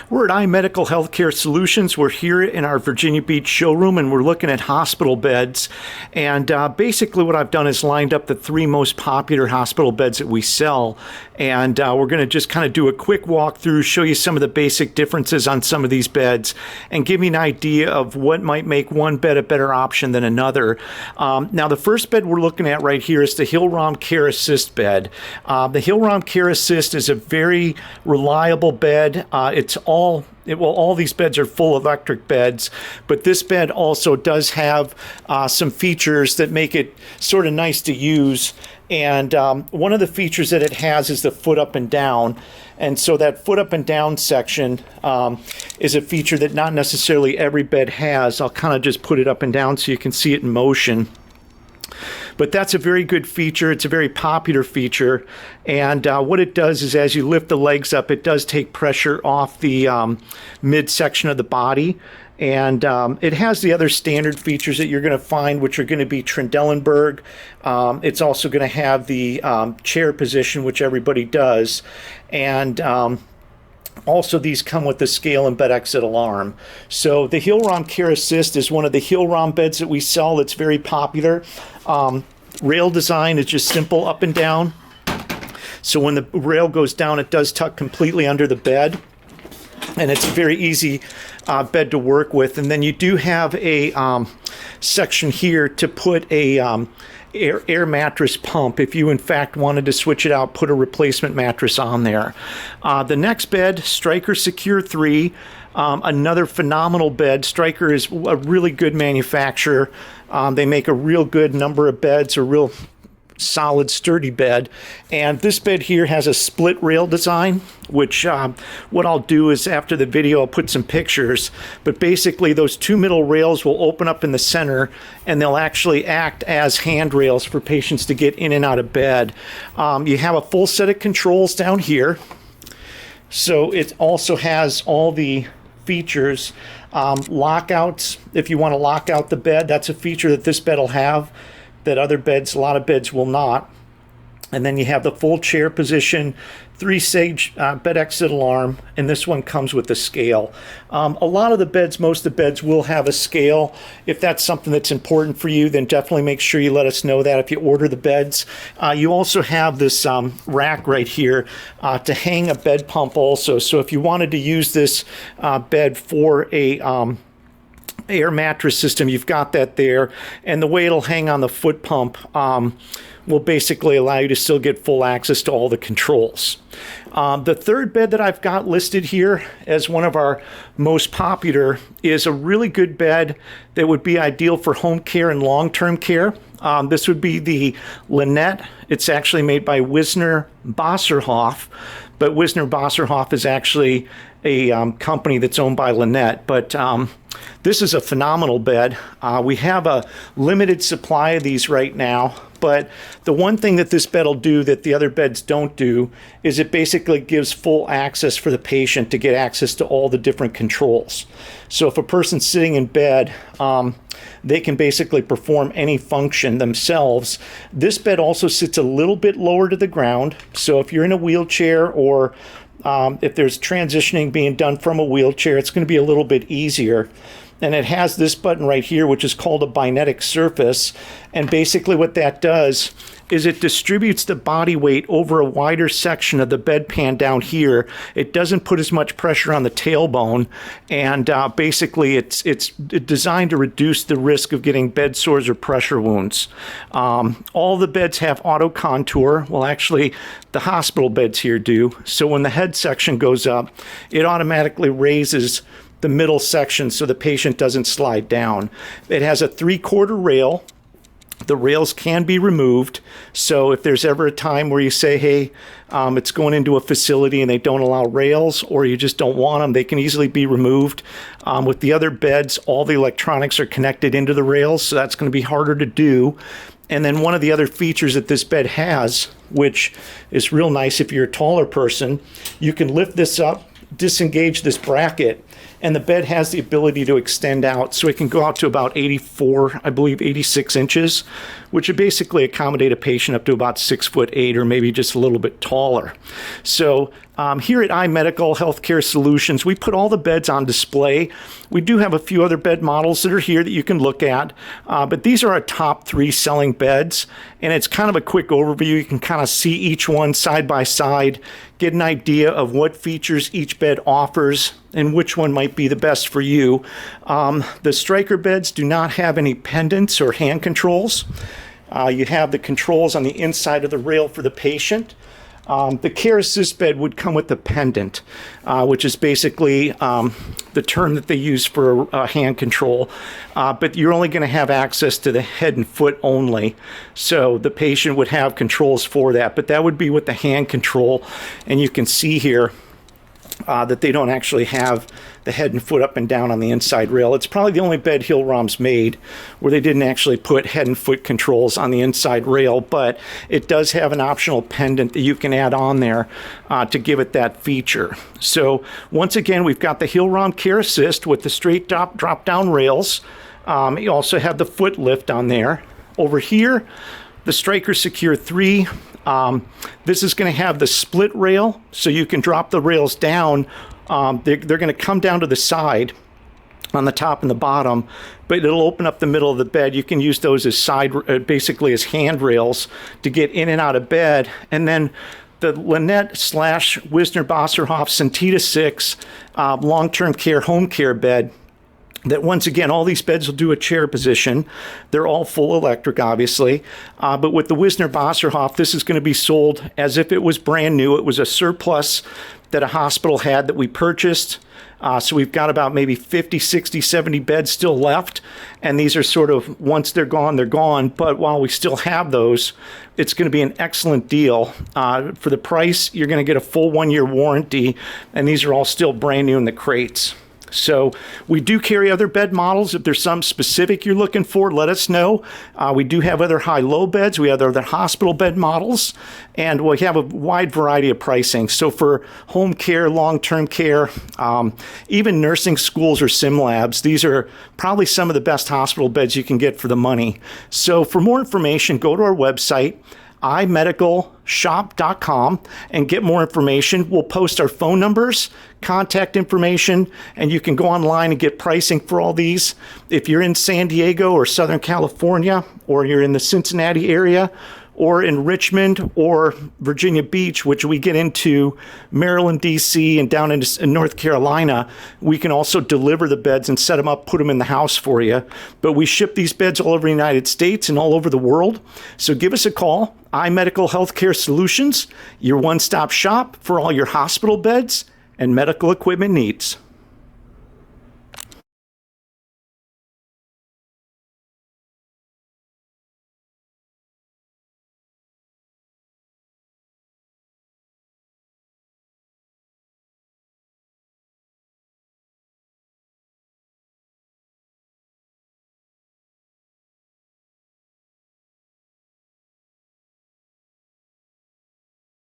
We're at iMedical Healthcare Solutions. We're here in our Virginia Beach showroom, and we're looking at hospital beds. And basically what I've done is lined up the three most popular hospital beds that we sell. And we're going to just kind of do a quick walkthrough, show you some of the basic differences on some of these beds, and give you an idea of what might make one bed a better option than another. Now, the first bed we're looking at right here is the HillRom Care Assist bed. The HillRom Care Assist is a very reliable bed. All these beds are full electric beds, but this bed also does have some features that make it sort of nice to use. And one of the features that it has is the foot up and down. And so that foot up and down section is a feature that not necessarily every bed has. I'll kind of just put it up and down so you can see it in motion. But that's a very good feature. It's a very popular feature. And what it does is as you lift the legs up, it does take pressure off the midsection of the body. And it has the other standard features that you're going to find, which are going to be Trendelenburg. It's also going to have the chair position, which everybody does. And also, these come with the scale and bed exit alarm. So the HillRom Care Assist is one of the HillRom beds that we sell that's very popular. Rail design is just simple up and down. So when the rail goes down, it does tuck completely under the bed. And it's a very easy bed to work with. And then you do have a section here to put a air mattress pump. If you in fact wanted to switch it out, put a replacement mattress on there. The next bed, Stryker Secure 3, another phenomenal bed. Stryker is a really good manufacturer. They make a real good number of beds, a real solid, sturdy bed. And this bed here has a split rail design, which what I'll do is after the video I'll put some pictures, but basically those two middle rails will open up in the center and they'll actually act as handrails for patients to get in and out of bed. You have a full set of controls down here, so it also has all the features. Lockouts, if you want to lock out the bed, that's a feature that this bed will have that other beds, a lot of beds will not. And then you have the full chair position, 3-stage bed exit alarm, and this one comes with the scale. A lot of the beds, most of the beds will have a scale. If that's something that's important for you, then definitely make sure you let us know that if you order the beds. You also have this rack right here to hang a bed pump also. So if you wanted to use this bed for a air mattress system, you've got that there. And the way it'll hang on the foot pump will basically allow you to still get full access to all the controls. The third bed that I've got listed here as one of our most popular is a really good bed that would be ideal for home care and long-term care. This would be the Linette. It's actually made by Wisner Bosserhoff, but Wisner Bosserhoff is actually a company that's owned by Linet. But this is a phenomenal bed. We have a limited supply of these right now, but the one thing that this bed will do that the other beds don't do is it basically gives full access for the patient to get access to all the different controls. So if a person's sitting in bed, they can basically perform any function themselves. This bed also sits a little bit lower to the ground, so if you're in a wheelchair or if there's transitioning being done from a wheelchair, it's going to be a little bit easier. And it has this button right here, which is called a binetic surface. And basically what that does is it distributes the body weight over a wider section of the bedpan down here. It doesn't put as much pressure on the tailbone. And basically it's designed to reduce the risk of getting bed sores or pressure wounds. All the beds have auto contour. Well, actually, the hospital beds here do. So when the head section goes up, it automatically raises the middle section so the patient doesn't slide down. It has a 3/4 rail. The rails can be removed. So if there's ever a time where you say, hey, it's going into a facility and they don't allow rails, or you just don't want them, they can easily be removed. With the other beds, all the electronics are connected into the rails, so that's going to be harder to do. And then one of the other features that this bed has, which is real nice if you're a taller person, you can lift this up, disengage this bracket, and the bed has the ability to extend out, so it can go out to about 84, I believe 86 inches, which would basically accommodate a patient up to about 6'8" or maybe just a little bit taller. So Here at iMedical Healthcare Solutions, we put all the beds on display. We do have a few other bed models that are here that you can look at, but these are our top 3 selling beds, and it's kind of a quick overview. You can kind of see each one side by side, get an idea of what features each bed offers and which one might be the best for you. The Stryker beds do not have any pendants or hand controls. You have the controls on the inside of the rail for the patient. The Care Assist bed would come with the pendant, which is basically the term that they use for hand control, but you're only going to have access to the head and foot only, so the patient would have controls for that, but that would be with the hand control, and you can see here that they don't actually have the head and foot up and down on the inside rail. It's probably the only bed HillRom's made where they didn't actually put head and foot controls on the inside rail, but it does have an optional pendant that you can add on there to give it that feature. So once again, we've got the HillRom Care Assist with the straight drop down rails. You also have the foot lift on there. Over here, the Stryker Secure 3. This is going to have the split rail, so you can drop the rails down. They're going to come down to the side on the top and the bottom, but it'll open up the middle of the bed. You can use those as basically as handrails to get in and out of bed. And then the Linette / Wisner Bosserhoff Centita 6 long-term care home care bed. That once again, all these beds will do a chair position. They're all full electric, obviously. But with the Wisner Bosserhoff, this is going to be sold as if it was brand new. It was a surplus that a hospital had that we purchased. So we've got about maybe 50, 60, 70 beds still left. And these are sort of, once they're gone, they're gone. But while we still have those, it's going to be an excellent deal. For the price, you're going to get a full 1-year warranty. And these are all still brand new in the crates. So we do carry other bed models. If there's some specific you're looking for, let us know. We do have other high-low beds. We have other hospital bed models, and we have a wide variety of pricing. So for home care, long-term care, even nursing schools or sim labs, these are probably some of the best hospital beds you can get for the money. So for more information, go to our website, iMedicalshop.com, and get more information. We'll post our phone numbers, contact information, and you can go online and get pricing for all these. If you're in San Diego or Southern California, or you're in the Cincinnati area, or in Richmond or Virginia Beach, which we get into Maryland, D.C., and down into North Carolina, we can also deliver the beds and set them up, put them in the house for you. But we ship these beds all over the United States and all over the world. So give us a call. iMedical Healthcare Solutions, your one-stop shop for all your hospital beds and medical equipment needs.